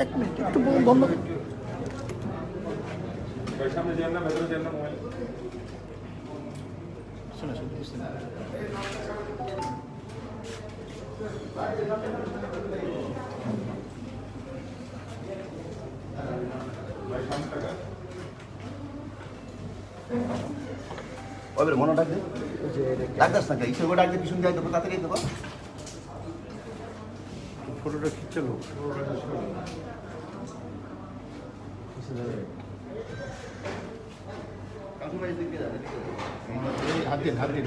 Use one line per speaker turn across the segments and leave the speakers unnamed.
এক মিনিট একটু বন্ধ
সামনে যান না, ভেতরে যান না, মোবাইল
শুনে শুনে
ওই মনে ডাক দে ডাকদাস না ইচ্ছে ডাক দিয়ে পিছন দিয়ে দেবো তাড়াতাড়ি দেবো
ফটোটা খিচ্ছালো
হাত দিন হাত দিন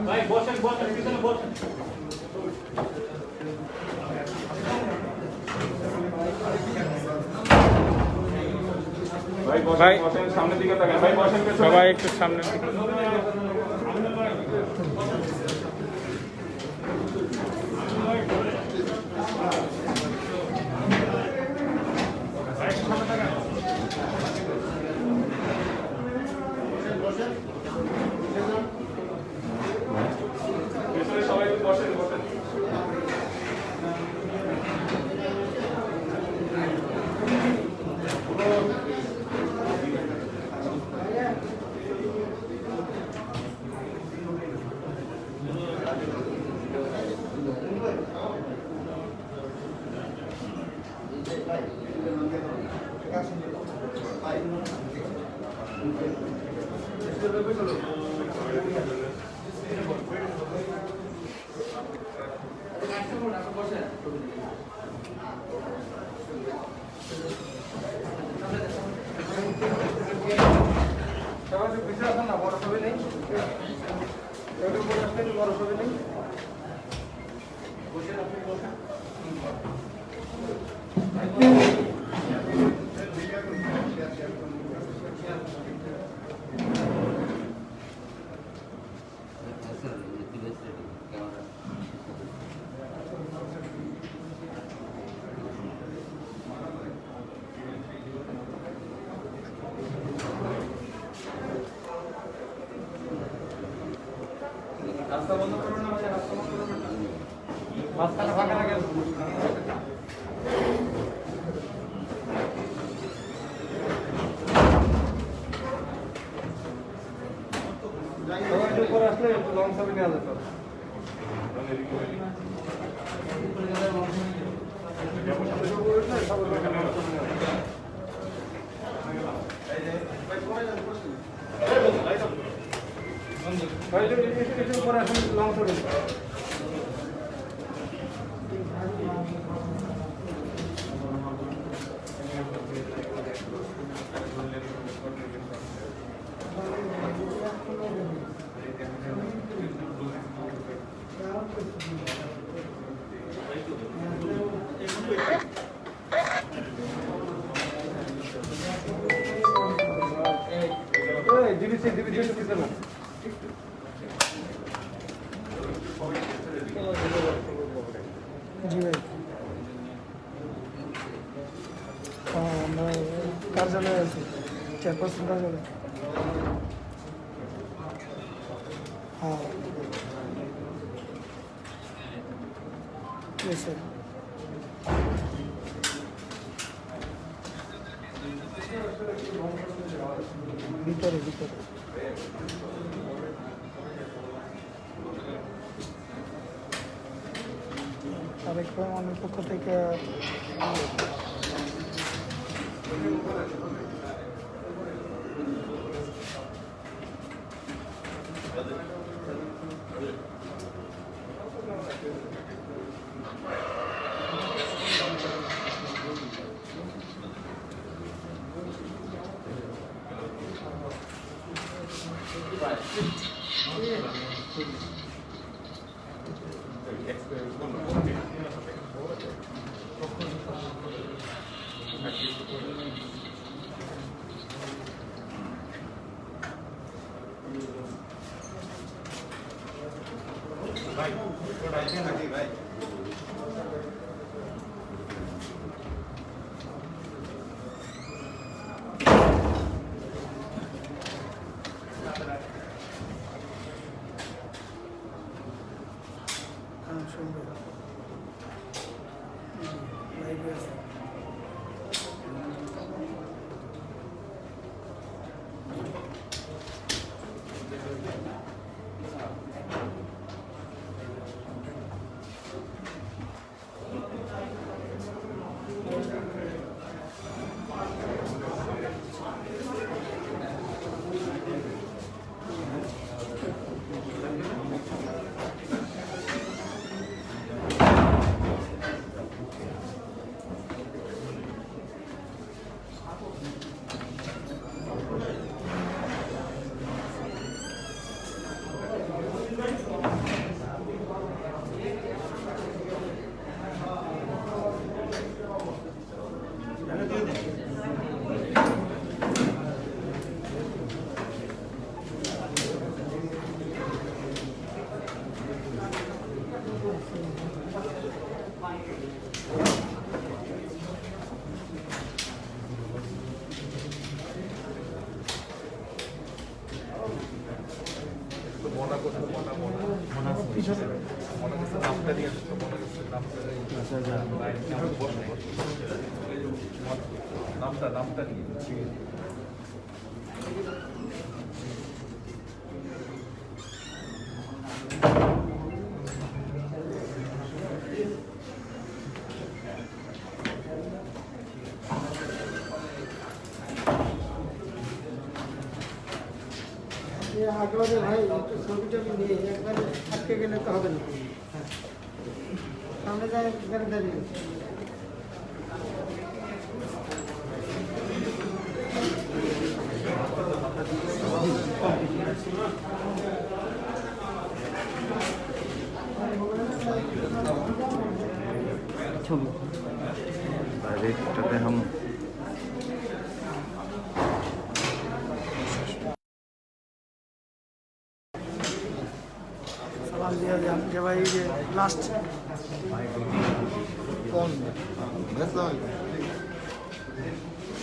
ভাই বসেন বসেন পিছনে বসেন ভাই বসেন সামনের দিকে তাকান ভাই বসেন সবাই একটু সামনের দিকে সবাই বসেন বসেন রাস্তা বন্ধ করুন না রাস্তা বন্ধ করুন না রাস্তাটা ফাঁকা রাখেন সবাই উপরে আসলে একটু লং ছবি নেওয়া যেত উপরে আসলে লং ছবি
জি ভাই আমরা কার্যালয়ে আছি চেয়ারপারসন কার্যালয় হ্যাঁ ঠিক আছে ভিতরে ভিতরে তারেক রহমানের পক্ষ থেকে
নামটা নিয়ে
আগ্রহে ভাই একটু ছবিটা নিয়ে একবারে আটকে গেলে তো হবে না সামনে যায় একবারে দাঁড়িয়ে
এটাতে हम
সালাম দিয়ে যান যে ভাই যে লাস্ট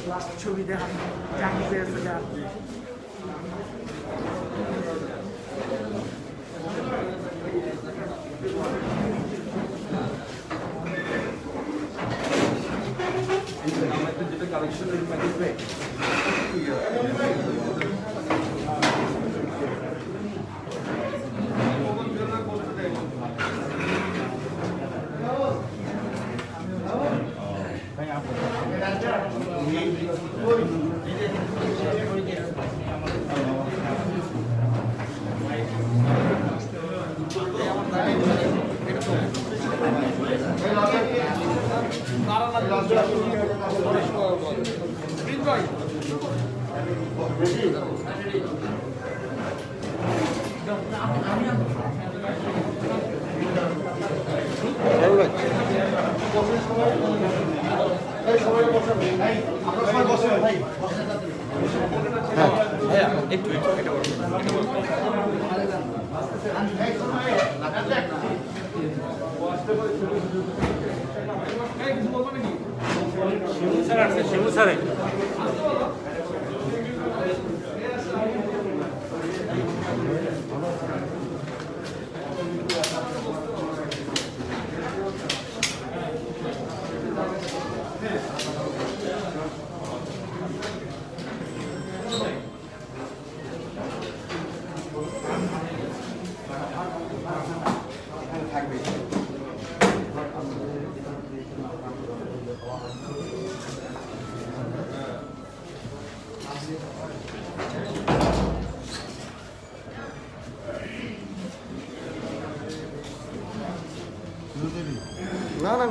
লাস্ট ছবি দেখান জানি পেয়েছে যান
যেটা কালেকশন ম্যানেজমেন্ট
হ্যাঁ
একটু এটা বলো, এটা বলো। শিমু স্যার আসছে, শিমু স্যার
না না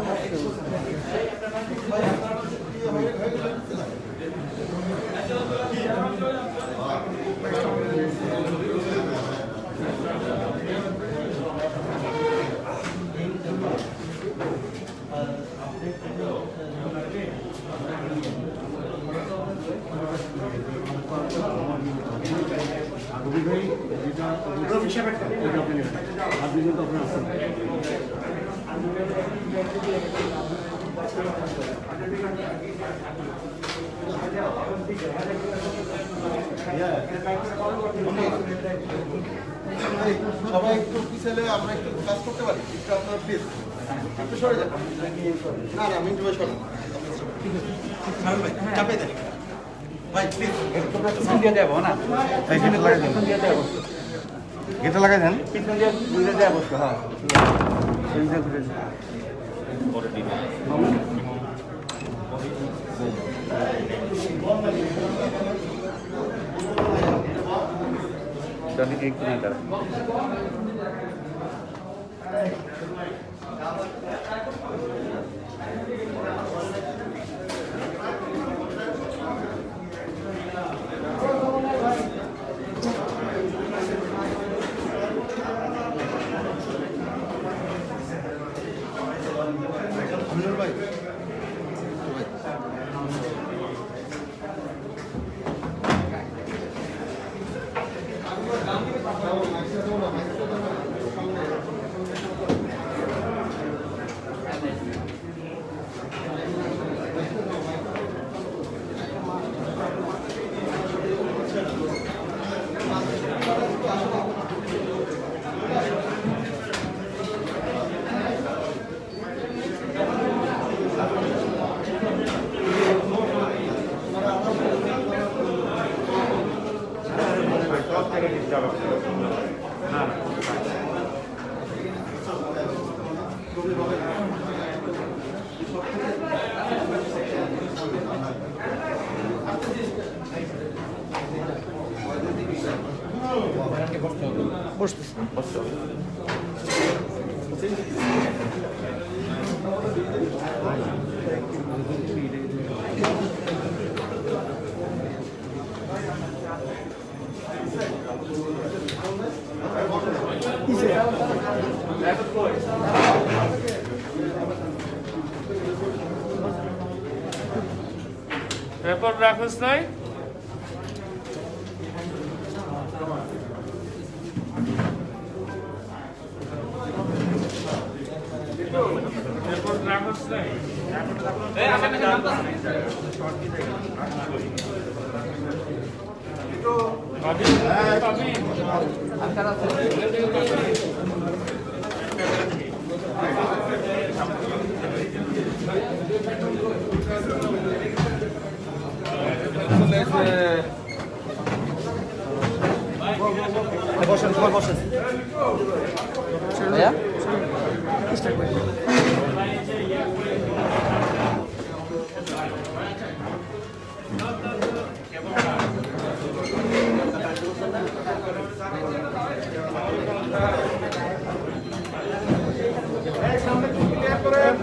সবাই একটু পিছলে আমরা একটু কাজ করতে পারি একটু আপনারা প্লিজ একটু সরে যান না না মিন্টু ভাই সরেন ভাই চাপে দেন ভাই প্লিজ
পিছন দিয়ে দেবো না, এইখানে লাগাই দেন, এটা লাগাই দেন, পিছন দিয়ে ঘুরে দেওয়া বসতো। হ্যাঁ এইটা ঘুরে एक मिनट
ভাই
পেপার রাখিস নাই, পেপার রাখিস নাই,
বসেন সবাই বসেন
ভাইয়া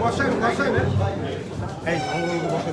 বসেন বসেন
এই আঙ্গুলগুলো বসে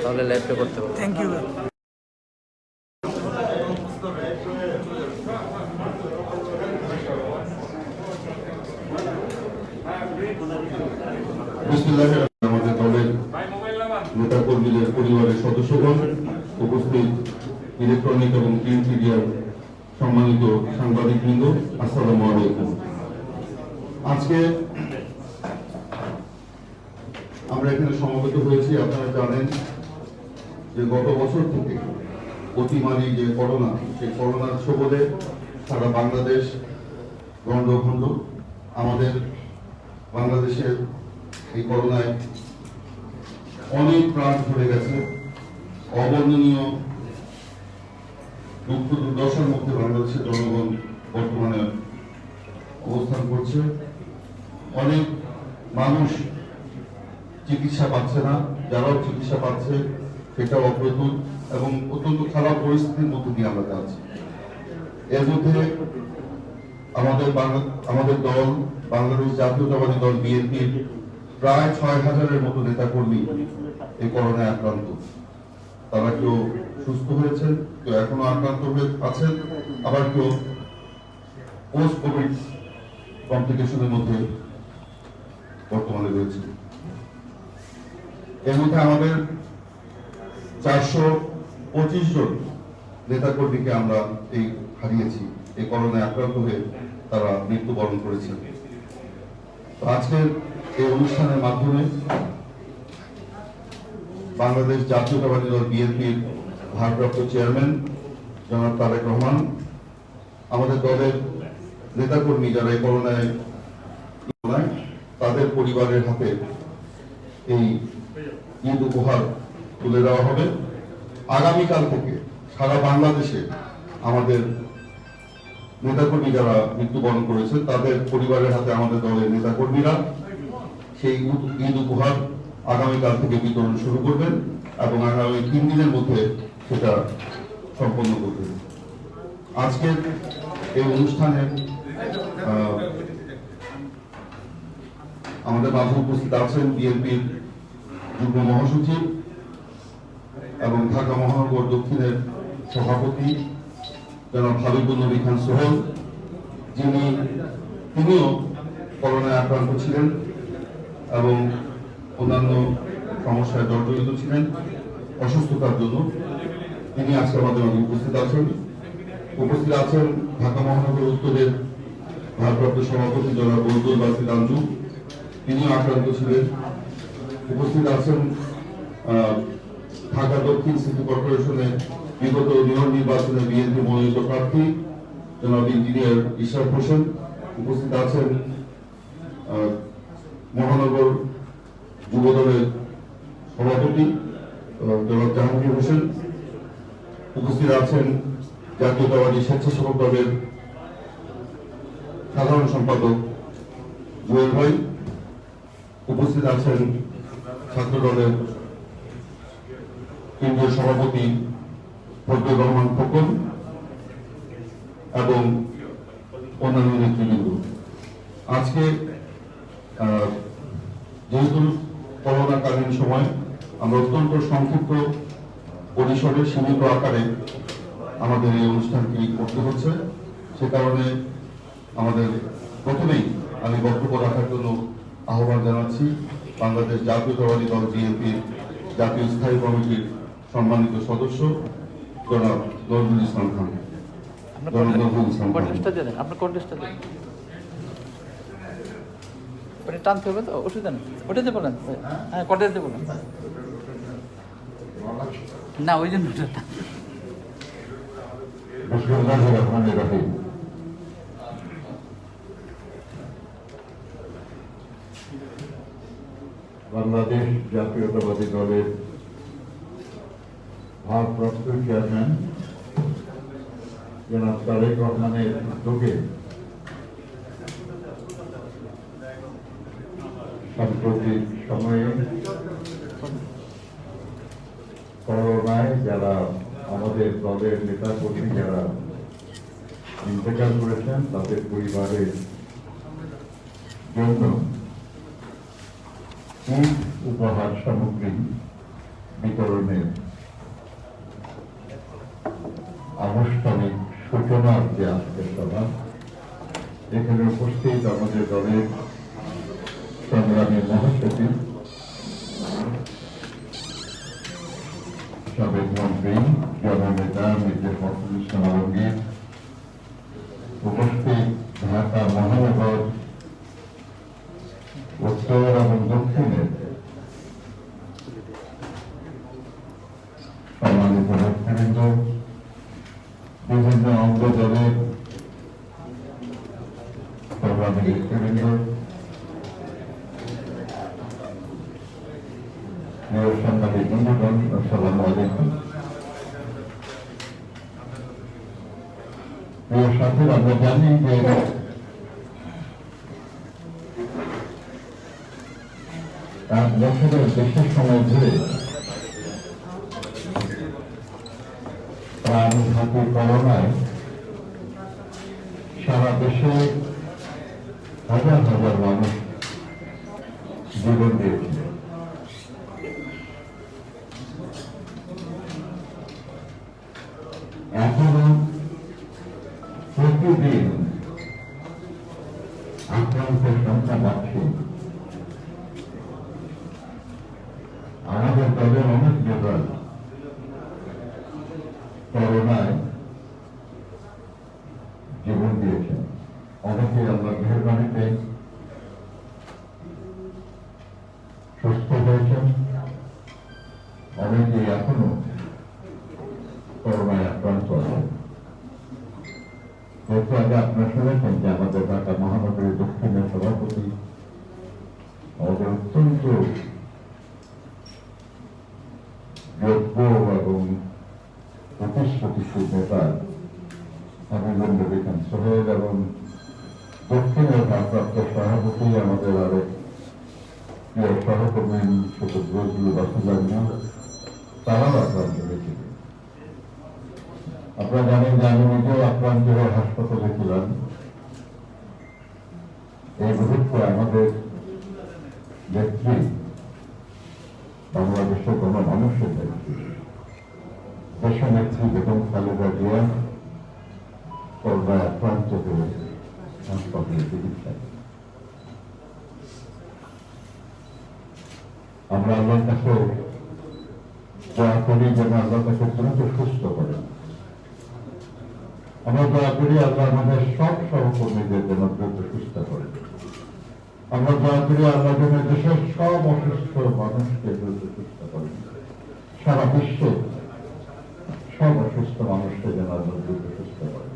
তাহলে লাইভটা করতে পারবো।
Thank you.
আমাদের দলের নেতা কর্মীদের পরিবারের সদস্যগণ, উপস্থিত ইলেকট্রনিক এবং প্রিন্ট মিডিয়ার সম্মানিত সাংবাদিকবৃন্দ, আসসালামু আলাইকুম। আজকে আমরা এখানে সমবেত হয়েছি, আপনারা জানেন যে গত বছর থেকে অতিমারী যে করোনা, সেই করোনার ছোবলে সারা বাংলাদেশ গণ্ডভণ্ড। আমাদের বাংলাদেশের এই করোনায় অনেক প্রাণ ঝরে গেছে, অবর্ণনীয় দুঃখ দুর্দশার মধ্যে বাংলাদেশের জনগণ বর্তমানে অবস্থান করছে। অনেক মানুষ চিকিৎসা পাচ্ছে না, যারাও চিকিৎসা পাচ্ছে সেটাও অপ্রতুল এবং অত্যন্ত খারাপ পরিস্থিতির মধ্যে দিয়ে আমরা যাচ্ছি। এর মধ্যে আমাদের দল, বাংলাদেশ জাতীয়তাবাদী দল বিএনপির প্রায় ৬,০০০-এর মতো নেতাকর্মী এই করোনায় আক্রান্ত। তারা কেউ সুস্থ হয়েছেন, কেউ এখনো আক্রান্ত হয়ে আছেন, আবার কেউ পোস্ট কোভিড কমপ্লিকেশনের মধ্যে বর্তমানে রয়েছে। এর মধ্যে আমাদের ৪২৫ জন নেতাকর্মীকে আমরা হারিয়েছি, এই করোনায় আক্রান্ত হয়ে তারা মৃত্যুবরণ করেছেন। আজকের এই অনুষ্ঠানের মাধ্যমে বাংলাদেশ জাতীয়তাবাদী দল বিএনপির ভারপ্রাপ্ত চেয়ারম্যান জনাব তারেক রহমান, আমাদের দলের নেতাকর্মী যারা এই করোনায় তাদের পরিবারের হাতে এই ঈদ উপহার তুলে দেওয়া হবে। আগামীকাল থেকে সারা বাংলাদেশে আমাদের নেতাকর্মী যারা মৃত্যুবরণ করেছে তাদের পরিবারের হাতে আমাদের দলের নেতাকর্মীরা সেই ঈদ উপহার আগামীকাল থেকে বিতরণ শুরু করবেন এবং আগামী ৩ দিনের মধ্যে সেটা সম্পন্ন করবেন। আজকের এই অনুষ্ঠানে আমাদের মাঝে উপস্থিত আছেন বিএনপির যুগ্ম মহাসচিব এবং ঢাকা মহানগর দক্ষিণের সভাপতি জনাব হাবিবুল নবী খান সোহেল, তিনিও করোনায় আক্রান্ত ছিলেন এবং অন্যান্য সমস্যায় জর্জরিত ছিলেন অসুস্থতার জন্য। তিনি আজকে আমাদের মাঝে উপস্থিত আছেন ঢাকা মহানগর উত্তরের ভারপ্রাপ্ত সভাপতি জনাব বৈদুল বাসির আঞ্জু, তিনিও আক্রান্ত ছিলেন। উপস্থিত আছেন ঢাকা দক্ষিণ সিটি কর্পোরেশনের বিগত নির্বাচনে বিএনপি মনোনীত প্রার্থী জনাব ইঞ্জিনিয়ার ইশরাক হোসেন। উপস্থিত আছেন মহানগর যুব দলের সভাপতি জনাব জাহাঙ্গীর হোসেন। উপস্থিত আছেন জাতীয়তাবাদী স্বেচ্ছাসেবক দলের সাধারণ সম্পাদক জুয়েল ভাই। উপস্থিত আছেন ছাত্র দলের কেন্দ্রীয় সভাপতি ফজলুর রহমান খোকন এবং অন্যান্য নেতৃবৃন্দ। আজকে যেহেতু করোনাকালীন সময় আমরা অত্যন্ত সংক্ষিপ্ত পরিসরে সীমিত আকারে আমাদের এই অনুষ্ঠানটি করতে হচ্ছে, সে কারণে আমাদের প্রথমেই আমি বক্তব্য রাখার জন্য আহ্বান জানাচ্ছি বাংলাদেশ জাতীয়তাবাদী দল বিএনপির জাতীয় স্থায়ী কমিটির সম্মানিত সদস্য জনাব নজরুল ইসলাম খান।
ওটা টানতে হবে তো, অসুবিধা নেই, ওটাতে বলেন, হ্যাঁ কটাতে বলেন, না ওই জন্য ওটা টান।
বাংলাদেশ জাতীয়তাবাদী দলের ভারপ্রাপ্ত চেয়ারম্যান জনাব তারেক রহমানের উদ্যোগে সাম্প্রতিক সময়ে করোনায় যারা আমাদের দলের নেতা কর্মী যারা ইন্তেকাল করেছেন তাদের পরিবারের জন্য ঈদ উপহার সামগ্রী বিতরণের আনুষ্ঠানিক সূচনার যে আজকের সভা, এখানে উপস্থিত আমাদের দলের সংগ্রামী মহাসচিব, সাবেক মন্ত্রী জননেতা মির্জা ফখরুল ইসলাম আলমগীর, উপস্থিত ঢাকা মহানগর উত্তর এবং দক্ষিণের সম্মানিত নেতৃবৃন্দ, বিভিন্ন অঙ্গ দলের সংগ্রামী নেতৃবৃন্দ, প্রিয় সাংবাদিক বন্ধুগণ, আসসালামু আলাইকুম। প্রিয় সাথীরা, আমরা জানি যে এক বছরের বেশি সময় ধরে প্রাণঘাতী করোনায় সারা দেশে হাজার হাজার মানুষ জীবন দিয়েছিল। এখনো প্রতিদিন আক্রান্তের সংখ্যা বাড়ছে। আমাদের দলের অনেক নেতা করোনায় জীবন দিয়েছেন, অনেকে আল্লাহ মেহেরবানিতে সুস্থ হয়েছেন, অনেকে এখনো করোনায় আক্রান্ত আছেন। একটু আগে আপনারা শুনেছেন যে আমাদের ঢাকা মহানগরী দক্ষিণের সভাপতি, আমাদের অত্যন্ত যোগ্য এবং প্রতিশ্রুতিশীল নেতা হাবিবুর রহমান সোহেল এবং দক্ষিণের ভারপ্রাপ্ত সভাপতি আমাদের আরেক প্রিয় সহকর্মী সৈয়দ নজরুল বাসুদানিয়া, তারাও আক্রান্ত হয়েছিল। আপনারা জানেন যে আমি নিজেও আক্রান্ত হয়ে হাসপাতালে ছিলাম। এই মুহূর্তে আমাদের নেত্রী, বাংলাদেশের কোন মানুষের নেত্রী, দেশনেত্রী বেগম খালেদা জিয়া করোনায় আক্রান্ত হয়ে হাসপাতালে চিকিৎসায়। আমরা আল্লাহর কাছে দোয়া করি যেন আল্লাহ তাকে দ্রুত সুস্থ করেন। আমরা দোয়া করি আল্লাহ আমাদের সব সহকর্মীদের যেন দ্রুত সুস্থ করেন। আমরা দোয়া করি আল্লাহ যেন দেশের সব অসুস্থ মানুষকে দ্রুত সুস্থ করেন। সারা বিশ্বে সব অসুস্থ মানুষকে যেন আল্লাহ দ্রুত সুস্থ করেন।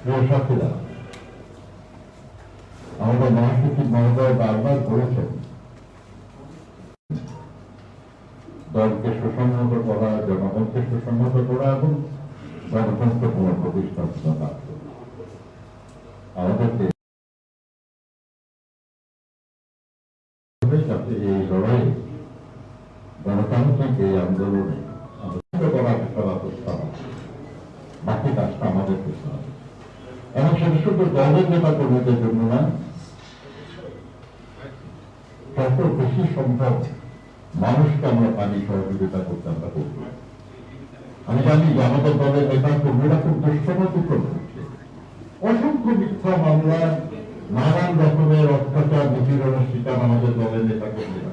প্রিয় সাথীরা, আমাদের মহাসচিব মহোদয় বারবার বলেছেন দলকে সুসংহত করা, জনগণকে সুসংহত করা এবং গণতন্ত্র পুনঃপ্রতিষ্ঠা করা। আমাদেরকে এই লড়াই, গণতান্ত্রিক এই আন্দোলনে করার একটা ব্যবস্থা, বাকি কাজটা আমাদের করতে হবে। এবং সেটা শুধু দলের নেতা কর্মীদের জন্য না, যত বেশি সম্ভব মানুষকে আমরা পানি সহযোগিতা করতে আমরা করব। আমি জানি যে আমাদের দলের নেতা কর্মীরা খুব দুঃসময় অতিক্রম করছে। অসংখ্য মিথ্যা মামলা, নানান রকমের অত্যাচার নিপীড়নের শিকার আমাদের দলের নেতা কর্মীরা।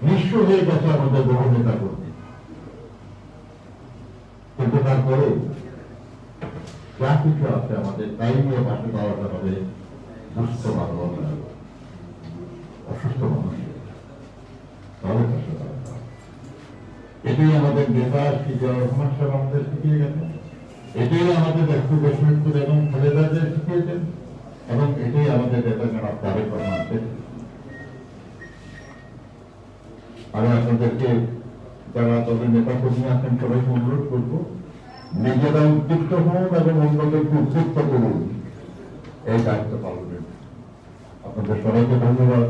নিঃস্ব হয়ে গেছে আমাদের বহু নেতা কর্মী। কিন্তু তারপরে যা কিছু আছে আমাদের তাই নিয়ে পাশে দাঁড়াতে হবে সুস্থ মানুষ, অসুস্থ মানুষ তাহলে পাশে দাঁড়াতে হবে। এটাই আমাদের নেতা রহমান সাহেব আমাদের শিখিয়ে গেছেন, এটাই আমাদের ব্যক্তিগত এবং খালেদাদের শিখিয়েছেন, এবং এটাই আমাদের নেতা জনাব তারেক রহমান শিখিয়েছেন। আমি আপনাদেরকে যারা দলের নেতা কর্মী আছেন সবাইকে অনুরোধ করবো, নিজেরা উদ্যুক্ত হন এবং অন্যদেরকে উদ্যুক্ত করুন এই দায়িত্ব পালনের। আপনাদের সবাইকে ধন্যবাদ।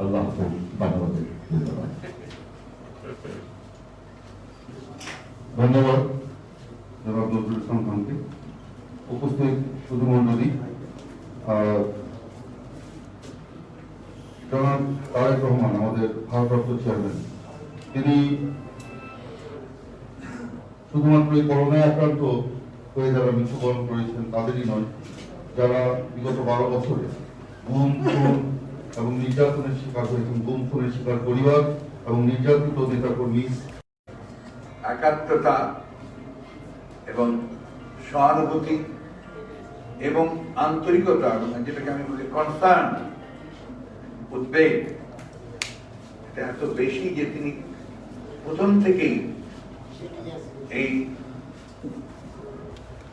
আল্লাহ হাফেজ। বাংলাদেশ ধন্যবাদ।
ধন্যবাদ জনাব নজরুল ইসলাম খানকে। উপস্থিত সুধীমণ্ডলী, জনাব তারেক রহমান আমাদের ভারপ্রাপ্ত চেয়ারম্যান, তিনি শুধুমাত্র এই করোনায় আক্রান্ত হয়ে যারা মৃত্যুবরণ করেছেন তাদেরই নয়, যারা বিগত 12 বছরে গুম, খুন এবং নির্যাতনের শিকার হয়েছেন, গুম, খুনের শিকার পরিবার এবং নির্যাতিত নেতাকর্মী,
একাত্মতা এবং সহানুভূতি এবং আন্তরিকতা, যেটাকে আমি বলি কনসার্ন, উদ্বেগ, এটা এত বেশি যে তিনি প্রথম থেকেই এই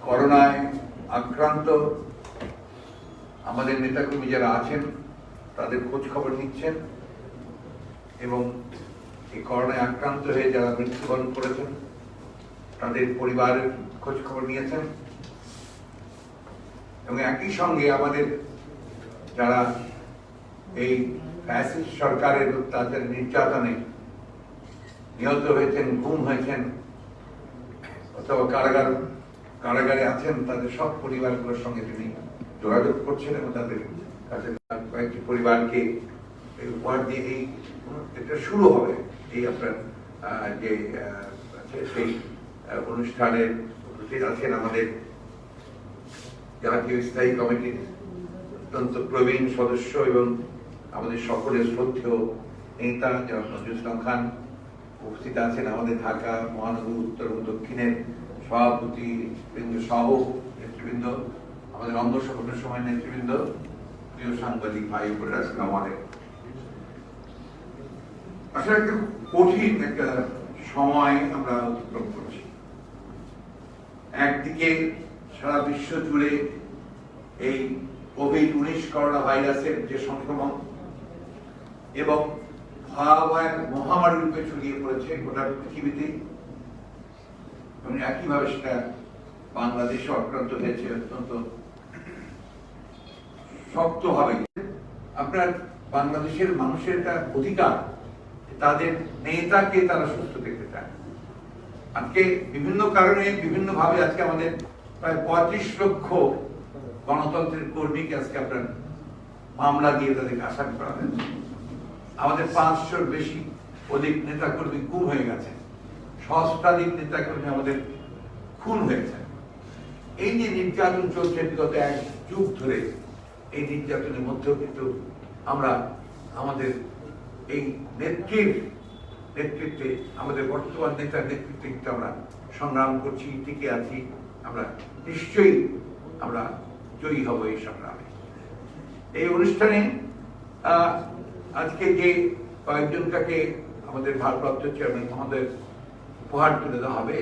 করোনায় আক্রান্ত আমাদের নেতাকর্মী যারা আছেন তাদের খোঁজ খবর নিচ্ছেন এবং এই করোনায় আক্রান্ত হয়ে যারা মৃত্যুবরণ করেছেন তাদের পরিবারের খোঁজ খবর নিয়েছেন এবং একই সঙ্গে আমাদের যারা এই ফ্যাসিস্ট সরকারের অত্যাচার নির্যাতনে নিহত হয়েছেন, গুম হয়েছেন অথবা কারাগারে আছেন, তাদের সব পরিবারগুলোর সঙ্গে তিনি যোগাযোগ করছেন এবং তাদের কাছে কয়েকটি পরিবারকে উপহার দিয়ে এটা শুরু হবে। এই আপনার যে সেই অনুষ্ঠানের উপস্থিত আছেন আমাদের জাতীয় স্থায়ী কমিটির অত্যন্ত প্রবীণ সদস্য এবং আমাদের সকলের শ্রদ্ধেয় নেতা জনাব নজরুল ইসলাম খান, উপস্থিত আছেন আমাদের ঢাকা মহানগর উত্তর এবং দক্ষিণের সভাপতি বৃন্দ সহ নেতৃবৃন্দ, আমাদের অঙ্গ সংগঠনের সময় নেতৃবৃন্দ, প্রিয় সাংবাদিক ভাই বোনেরা, আসসালামু আলাইকুম। আসলে একটা কঠিন একটা সময় আমরা অতিক্রম করছি। একদিকে সারা বিশ্ব জুড়ে এই কোভিড-19 করোনা ভাইরাসের যে সংক্রমণ এবং ভয়াবহ মহামারী রূপে ছড়িয়ে পড়েছে গোটা পৃথিবীতে এবং একইভাবে সেটা বাংলাদেশে আক্রান্ত হয়েছে অত্যন্ত শক্তভাবে। আপনার বাংলাদেশের মানুষের একটা অধিকার, তাদের নেতাকে তারা সুস্থ দেখতে চায়। আজকে বিভিন্ন কারণে বিভিন্ন ভাবে আজকে আমাদের প্রায় 35 লক্ষ গণতন্ত্রের কর্মীকে আজকে আপনার মামলা দিয়ে তাদেরকে আসামি করা হয়েছে। আমাদের 500-র বেশি অধিক নেতাকর্মী গুম হয়ে গেছে, সহস্রাধিক নেতাকর্মী আমাদের খুন হয়েছে। এই যে নির্যাতন চলছে বিগত 1 যুগ ধরে, এই নির্যাতনের মধ্যেও কিন্তু আমরা আমাদের এই নেতৃত্বে আমাদের বর্তমান নেতার নেতৃত্বে কিন্তু আমরা সংগ্রাম করছি, টিকে আছি। আমরা নিশ্চয়ই আমরা জয়ী হব এই সংগ্রামে। এই অনুষ্ঠানে আজকে যে কয়েকজনকে আমাদের ভারপ্রাপ্ত চেয়ারম্যান মহোদয় উপহার তুলে দেওয়া হবে,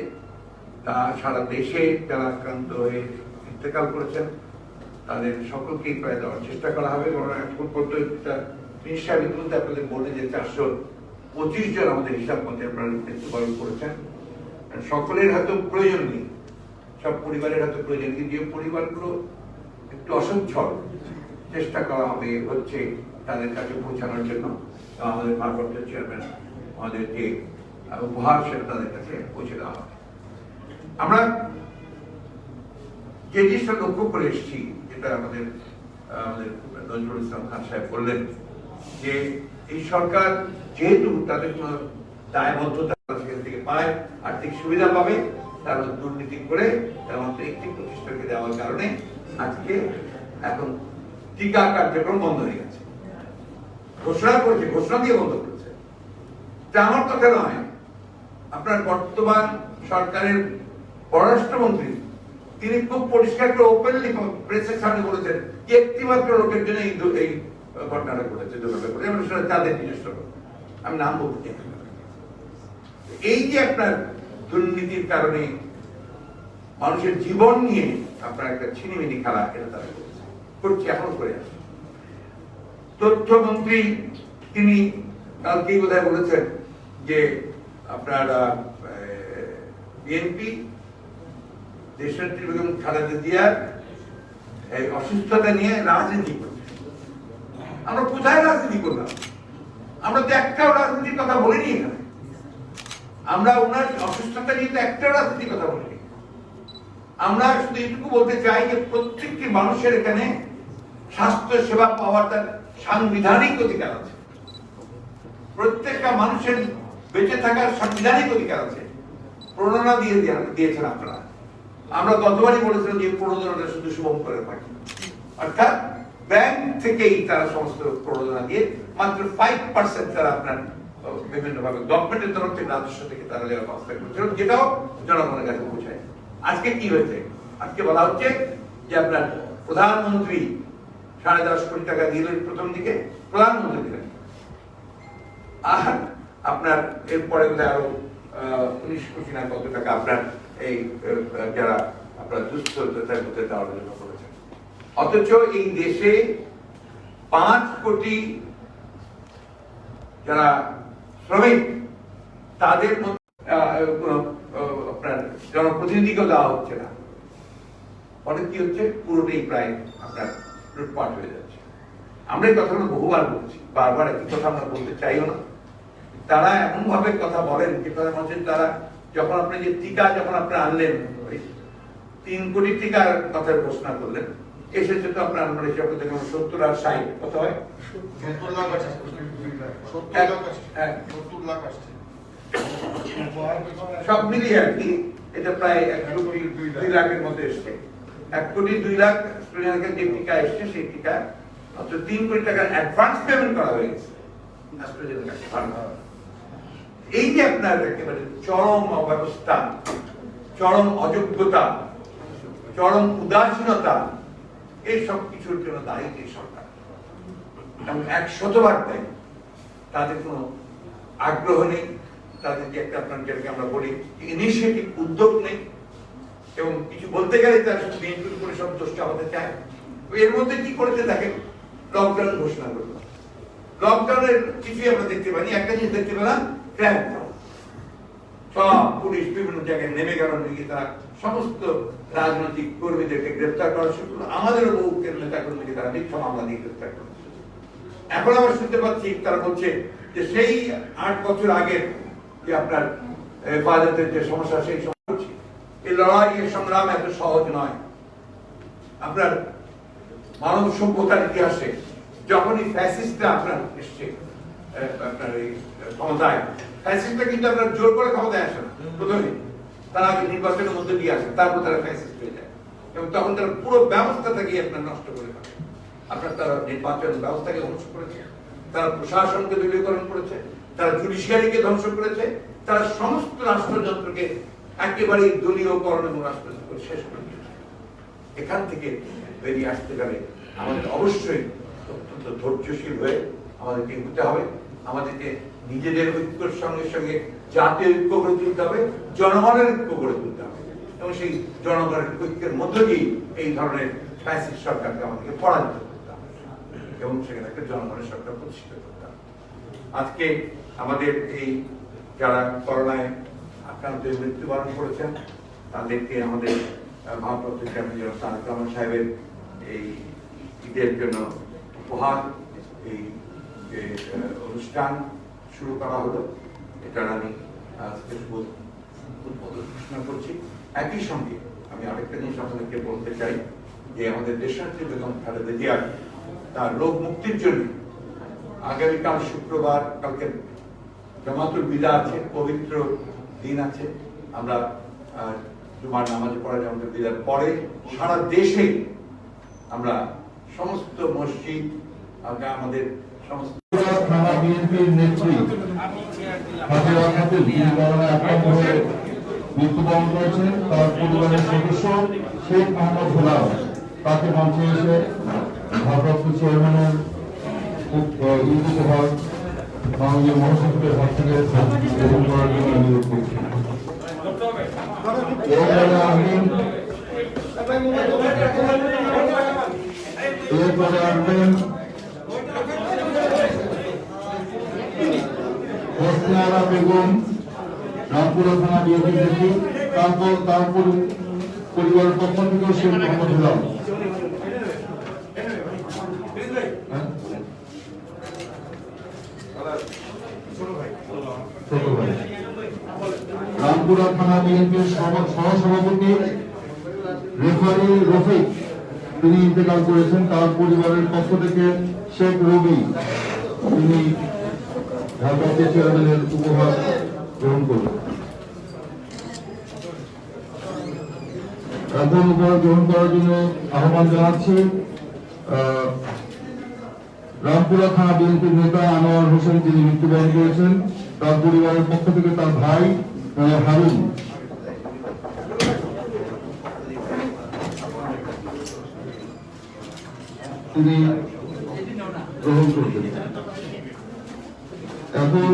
তা সারা দেশে যারা আক্রান্ত হয়ে ইন্তেকাল করেছেন তাদের সকলকেই প্রায় দেওয়ার চেষ্টা করা হবে। এখন পর্যন্ত হিসাব ইতিমধ্যে আপনাদের বলে যে 425 জন আমাদের হিসাব মধ্যে আপনারা মৃত্যুবরণ করেছেন। সকলের হয়তো প্রয়োজন নেই, সব পরিবারের হয়তো প্রয়োজন, কিন্তু যে পরিবারগুলো একটু অসচ্ছল চেষ্টা করা হবে হচ্ছে তাদের কাছে পৌঁছানোর জন্য। আমাদের ভারপ্রাপ্ত চেয়ারম্যান আমাদের যে উপহার সেটা তাদের কাছে পৌঁছে দেওয়া হবে। আমরা যে জিনিসটা লক্ষ্য করে এসেছি, যেটা আমাদের নজরুল ইসলাম খান সাহেব বললেন, যে এই সরকার যেহেতু তাদের কোন দায়বদ্ধতা সেখান থেকে পায়, আর্থিক সুবিধা পাবে, তারা দুর্নীতি করে তার মাত্র একটি প্রতিষ্ঠানকে দেওয়ার কারণে আজকে এখন টিকা কার্যক্রম বন্ধ হয়ে গেছে। ঘোষণা করেছে, ঘোষণা দিয়ে বন্ধ করেছে। এটা আমার কথা নয়, আপনার বর্তমান সরকারের পররাষ্ট্রমন্ত্রী তিনি খুব পরিষ্কার করে ওপেনলি প্রেসের সামনে বলেছেন যে একটিমাত্র লোকের জন্য এই ঘটনাটা ঘটেছে, যেমন সেটা তাদের নিজস্ব লোক, আমি নাম বলতে চাই। এই যে আপনার দুর্নীতির কারণে মানুষের জীবন নিয়ে আপনার একটা ছিনিমিনি খেলা, এটা তারা করছে, এখন করে আসছে। তথ্যমন্ত্রী তিনি কালকেই বোধহয় বলেছেন যে আপনার বিএনপি দেশনেত্রী বেগম খালেদা জিয়ার এই অসুস্থতা নিয়ে রাজনীতি করছে। আমরা কোথায় রাজনীতি করলাম? আমরা তো একটাও রাজনীতির কথা বলিনি এখানে। আমরা ওনার অসুস্থতা নিয়ে তো একটাও রাজনীতির কথা বলিনি। আমরা শুধু এটুকু বলতে চাই যে প্রত্যেকটি মানুষের এখানে স্বাস্থ্য সেবা পাওয়ার তার সাংবিধানিক অধিকার আছে। প্রত্যেকটা মানুষের বেঁচে থাকার সাংবিধানিক অধিকার আছে। প্রণোদনা দিয়েছেন আপনারা। আমরা গতবারই বলেছিলাম যে প্রণোদনাটা শুধু শুভঙ্করের পাখি, অর্থাৎ ব্যাংক থেকেই তারা সমস্ত প্রণোদনা দিয়ে মাত্র 5% তারা আপনার বিভিন্ন ভাবে গভর্নমেন্টের তরফ থেকে রাজস্ব থেকে তারা দেওয়ার ব্যবস্থা করেছিল, যেটাও জনগণের কাছে পৌঁছায়। আজকে কি হয়েছে? আজকে বলা হচ্ছে যে আপনার প্রধানমন্ত্রী 10.5 কোটি টাকা দিলেন প্রথম দিকে, প্রধানমন্ত্রী দিলেন, আর আপনার এরপরে আরো 19 কোটি না কত টাকা আপনার এই যারা আপনার দুস্থ তাদের মধ্যে দেওয়ার জন্য করেছেন। অথচ এই দেশে 5 কোটি যারা শ্রমিক তাদের আপনার জনপ্রতিনিধিকেও দেওয়া হচ্ছে না। ফলে কি হচ্ছে? পুরোটাই প্রায় আপনার লুটপাট হয়ে যাচ্ছে। আমরা এই কথাগুলো বহুবার বলছি, বারবার একই কথা আমরা বলতে চাইও না। তারা এমন ভাবে কথা বলেন যে তারা যখন আপনি যে টিকা যখন আপনি আনলেন 3 কোটি টিকার কথা ঘোষণা করলেন, এসেছে তো আপনার মানে যখন 70 আর 60 কত হয়?
70 লাখ আসছে, 70 লাখ আসছে।
সব মিলিয়ে আর কি এটা প্রায় 1 কোটি 2 লাখের মধ্যে এসছে। 1 কোটি 2 লাখ স্টুডেন্টের যে টিকা এসছে সেই টিকা মাত্র 3 কোটি টাকার অ্যাডভান্স পেমেন্ট করা হয়ে গেছে। এই যে আপনার একেবারে চরম অব্যবস্থা, চরম অযোগ্যতা, চরম উদাসীনতা, এই সব কিছুর জন্য দায়ী এই সরকার, এবং 100বার দায়ী। তাদের কোনো আগ্রহ নেই, তাদের যে একটা আপনার যেটাকে আমরা বলি ইনিশিয়েটিভ, উদ্যোগ নেই, এবং কিছু বলতে গেলে তারা শুধু বিএনপির উপরে সব দোষটা হতে চায়। এর মধ্যে কি করেছে দেখেন, লকডাউন ঘোষণা করলো। লকডাউনের কিছুই আমরা দেখতে পাইনি। একটা জিনিস দেখতে পেলাম, সব পুলিশ বিভিন্ন জায়গায় নেমে গেল, নাকি তারা সমস্ত রাজনৈতিক কর্মীদেরকে গ্রেফতার করা শুরু করলো। আমাদেরও বহু নেতা কর্মীকে তারা মিথ্যা মামলা দিয়ে গ্রেফতার করেছে। এখন আমরা শুনতে পাচ্ছি তারা বলছে যে সেই 8 বছর আগের যে আপনার হেফাজতের যে সমস্যা, সেই সমস্যা এই লড়াই, এই সংগ্রাম এত সহজ নয়। আপনার মানব সভ্যতার ইতিহাসে যখনই ফ্যাসিস্টরা আপনার এসছে আপনার এই ক্ষমতায়, ফ্যাসিস্টরা কিন্তু আপনার জোর করে ক্ষমতায় আসে না। প্রথমে তারা আগে নির্বাচনের মধ্যে দিয়ে আসে, তারপর তারা ফ্যাসিস্ট হয়ে যায়, এবং তখন তারা পুরো ব্যবস্থাটাকে আপনার নষ্ট করে ফেলে। আপনার তারা নির্বাচন ব্যবস্থাকে ধ্বংস করেছে, তারা প্রশাসনকে দলীয়করণ করেছে, তারা জুডিশিয়ারিকে ধ্বংস করেছে, তারা সমস্ত রাষ্ট্রযন্ত্রকে একেবারে দলীয়করণ এবং রাষ্ট্রযন্ত্র শেষ করে দিয়েছে। এখান থেকে বেরিয়ে আসতে গেলে আমাদের অবশ্যই অত্যন্ত ধৈর্যশীল হয়ে আমাদেরকে এগোতে হবে। আমাদেরকে নিজেদের ঐক্যের সঙ্গে সঙ্গে জাতীয় ঐক্য গড়ে তুলতে হবে, জনগণের ঐক্য গড়ে তুলতে হবে, এবং সেই জনগণের ঐক্যের মধ্য দিয়ে এই ধরনের ফ্যাসিস্ট সরকারকে আমাদেরকে পরাজিত করতে হবে, এবং সেখানে একটা জনগণের সরকার প্রতিষ্ঠিত করতে হবে। আজকে আমাদের এই যারা করোনায় আক্রান্ত মৃত্যুবরণ করেছেন তাদেরকে আমাদের ভারপ্রাপ্ত চেয়ারম্যান তারেক রহমান সাহেবের এই ঈদের জন্য উপহার এই যে অনুষ্ঠান শুরু করা হলো, এটার আমি আজকে উদ্বোধন ঘোষণা করছি। একই সঙ্গে আমি আরেকটা জিনিস আপনাদেরকে বলতে চাই যে আমাদের দেশনেত্রী বেগম খালেদা জিয়ার তার রোগ মুক্তির জন্য আগামীকাল শুক্রবার, কালকে জামাতুল বিদা আছে, পবিত্র দিন আছে। আমরা জুমার নামাজ পড়া জামাতুল বিদার পরে সারা দেশে আমরা সমস্ত মসজিদ, আমাদের সমস্ত
বিএনপির নেত্রী হাজেরা খাতুন, যিনি করোনায় আক্রান্ত হয়ে
মৃত্যুবরণ করেছেন তার পরিবারের সদস্য শেখ মোহাম্মদ হেলাল, তাকে মঞ্চে এসে ভারপ্রাপ্ত চেয়ারম্যানের ঈদ উপহার মাননীয় মহাসচিবের হাত থেকে গ্রহণ করার জন্য অনুরোধ করছি। এরপরে আসবেন হোসনারা বেগম, রামপুরা থানা বিএনপি নেত্রী, তারপর তার পরিবারের পক্ষ থেকে শেখ মোহাম্মদ হেলাল। রামপুরা থানা বিএনপির সহসভাপতি রেফারি রফিক, তিনি ইন্তেকাল করেছেন, তার পরিবারের পক্ষ থেকে শেখ রবি, তিনি ভারপ্রাপ্ত চেয়ারম্যানের উপহার গ্রহণ করবেন। এখন উপহার গ্রহণ করার জন্য আহ্বান জানাচ্ছি রামপুরা থানা বিএনপির নেতা আনোয়ার হোসেন, তিনি মৃত্যুবরণ করেছেন, তার পরিবারের পক্ষ থেকে তার ভাই হারুন। তিনি গ্রহণ করবেন। এখন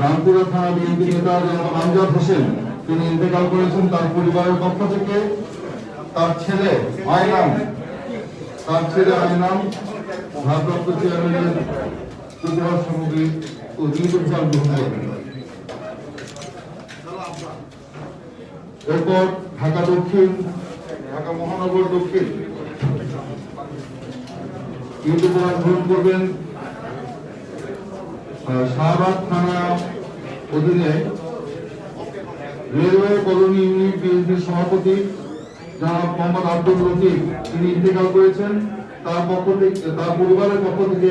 রামপুরা থানা বিএনপি নেতা আমজাদ হোসেন, তিনি ইন্তেকাল করেছেন, তার পরিবারের পক্ষ থেকে তার ছেলে আয়নাম ভারপ্রাপ্ত চেয়ারম্যানের উপহার সামগ্রী ও ঈদ উপহার গ্রহণ করবেন। এরপর ঢাকা মহানগর দক্ষিণ ঈদ উপহার গ্রহণ করবেন শাহবাগ থানা অধীনে রেলওয়ে কলোনি ইউনিট বিএনপির সভাপতি জনাব মোহাম্মদ আব্দুল লতিফ, তিনি ইন্তেকাল করেছেন, তার পরিবারের পক্ষ থেকে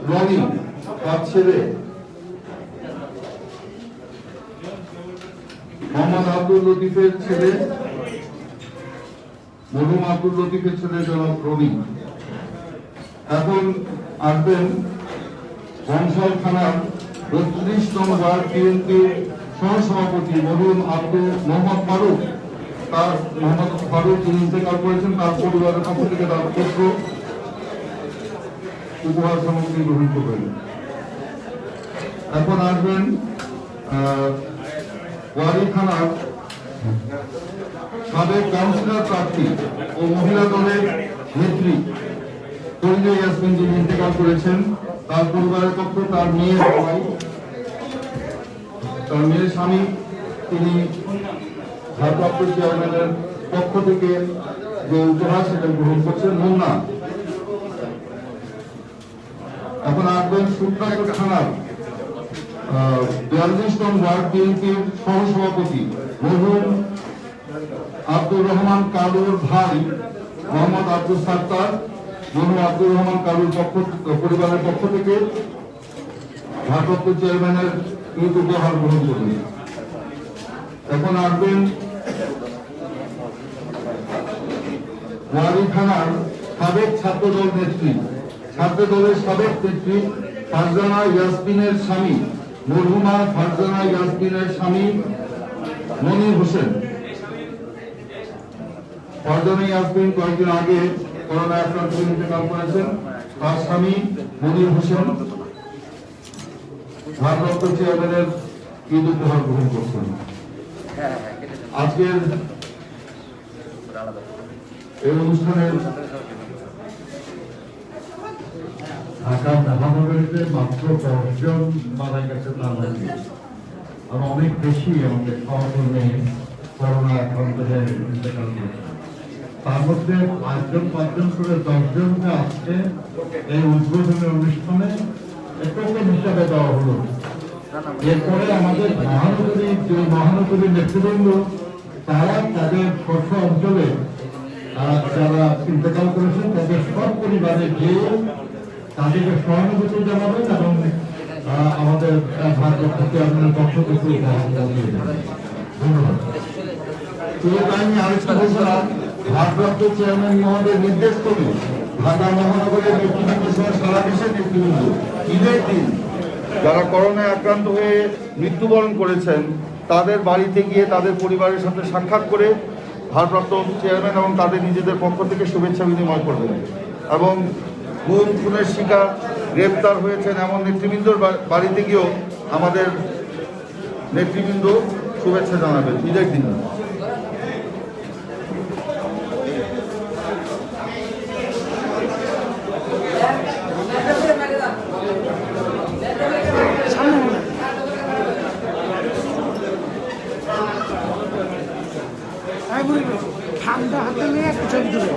রনি, তার ছেলে মোহাম্মদ আব্দুল লতিফের ছেলে, মরহুম আব্দুল লতিফের ছেলে জনাব রনি। এখন আসবেন বংশাল থানার ৩২ নং ওয়ার্ড বিএনপির সহসভাপতি মরহুম মোহাম্মদ ফারুক, তিনি ইন্তেকাল করেছেন, তার পরিবারের পক্ষ থেকে তার পুত্র উপহার সামগ্রী গ্রহণ করবেন। এখন আসবেন ওয়ারি থানার সাবেক কাউন্সিলর প্রার্থী ও মহিলা দলের নেত্রী পরিজয় ইয়াসমিন, যিনি ইন্তেকাল করেছেন, তার পরিবারের পক্ষ তার মেয়ের স্বামী, তিনি ভারপ্রাপ্ত চেয়ারম্যানের পক্ষ থেকে যে উপহার সেটা গ্রহণ করছেন মুন্না। এখন আসবেন সূত্রাপুর থানার ৪২ নং ওয়ার্ড বিএনপির সহসভাপতি মরহুম আব্দুর রহমান কালুর ভাই মোহাম্মদ আব্দুল সাত্তার, মরহুম আব্দুর রহমান কালুর পরিবারের পক্ষ থেকে ভারপ্রাপ্ত চেয়ারম্যানের ঈদ উপহার গ্রহণ করবেন। এখন আসবেন ওয়ারি থানার সাবেক ছাত্রদল নেত্রী, ছাত্রদলের সাবেক নেত্রী ফারজানা ইয়াসমিনের স্বামী, মরহুমা ফারজানা ইয়াসমিনের স্বামী মনির হোসেন। ফারজানা ইয়াসমিন কয়েকদিন আগে করোনা আক্রান্ত হয়ে ইন্তেকাল করেছেন, তার স্বামী মনির হোসেন ভারপ্রাপ্ত চেয়ারম্যানের ঈদ উপহার গ্রহণ করছেন। আজকের এই অনুষ্ঠানের
ঢাকা মহানগরীতে মাত্র 10 জন মারা গেছে, তার মধ্যে আর অনেক বেশি আমাদের সহকর্মী করোনা আক্রান্ত হয়ে ইন্তেকাল করেছে। তার মধ্যে 5জন করে 10 জনকে আজকে এই উদ্বোধনী অনুষ্ঠানে টোকেন হিসাবে দেওয়া হলো। এরপরে আমাদের মহানগরীর নেতৃবৃন্দ তারা তাদের স্বস্ব অঞ্চলে যারা ইন্তেকাল করেছেন তাদের সব পরিবারে গিয়ে তাদেরকে সহানুভূতি জানাবেন এবং আমাদের ভারপ্রাপ্ত চেয়ারম্যানের পক্ষ থেকে ধন্যবাদ।
আমি আরেকটা ঘোষণা, ভারপ্রাপ্ত চেয়ারম্যান মহোদয় নির্দেশ করি ঢাকা মহানগরের নেতৃবৃন্দ সহ সারা দেশের নেতৃবৃন্দ ঈদের দিন যারা করোনায় আক্রান্ত হয়ে মৃত্যুবরণ করেছেন
তাদের বাড়িতে গিয়ে তাদের পরিবারের সাথে সাক্ষাৎ করে ভারপ্রাপ্ত চেয়ারম্যান এবং তাদের নিজেদের পক্ষ থেকে শুভেচ্ছা বিনিময় করবেন এবং গুম খুনের শিকার গ্রেপ্তার হয়েছেন এমন নেতৃবৃন্দর বাড়িতে গিয়েও আমাদের নেতৃবৃন্দ শুভেচ্ছা জানাবেন ঈদের দিন।
ঠান্ডা হাতে নিয়ে একটা ছবি তুলে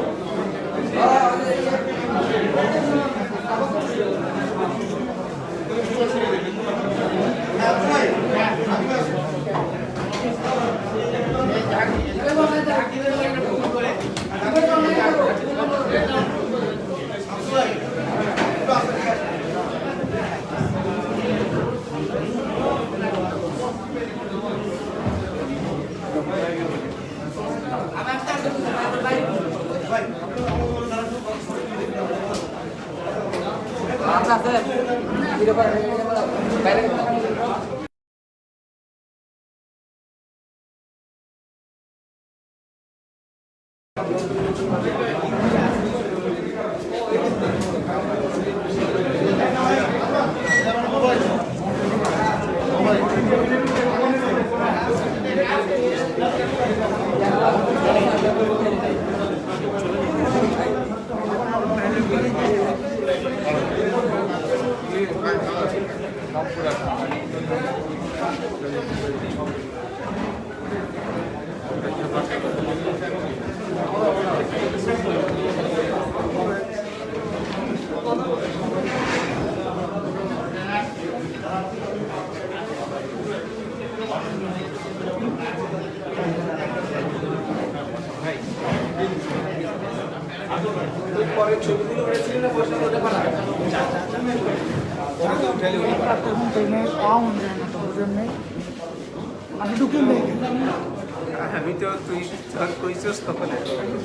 আমি তো তুই যখন কইছিস তখন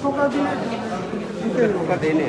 পোকা দিলে
পোকা দেয়নি